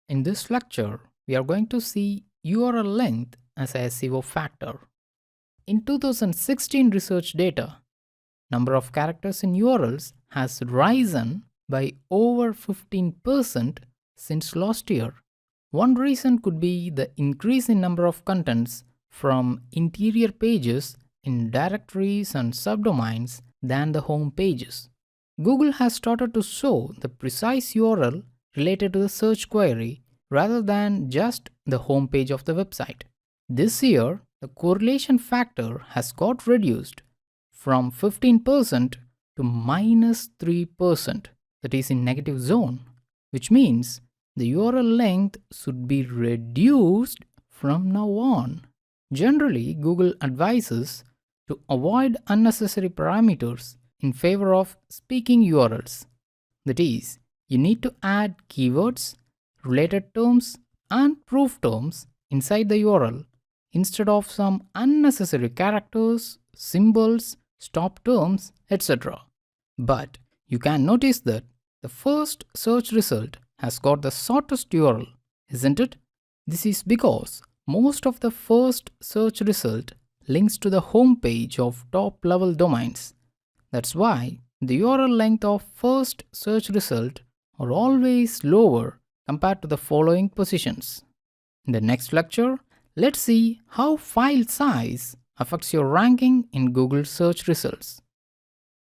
In this lecture, we are going to see URL length as a SEO factor. In 2016 research data, number of characters in URLs has risen by over 15% since last year. One reason could be the increase in number of contents from interior pages in directories and subdomains than the home pages. Google has started to show the precise URL related to the search query rather than just the home page of the website. This year, the correlation factor has got reduced from 15% to minus 3%, that is in negative zone, which means the URL length should be reduced from now on. Generally, Google advises to avoid unnecessary parameters in favor of speaking URLs. That is, you need to add keywords, related terms, and proof terms inside the URL instead of some unnecessary characters, symbols, stop terms, etc. But you can notice that the first search result has got the shortest URL, isn't it? This is because most of the first search result links to the home page of top level domains. That's why the URL length of first search result are always lower compared to the following positions. In the next lecture, let's see how file size affects your ranking in Google search results.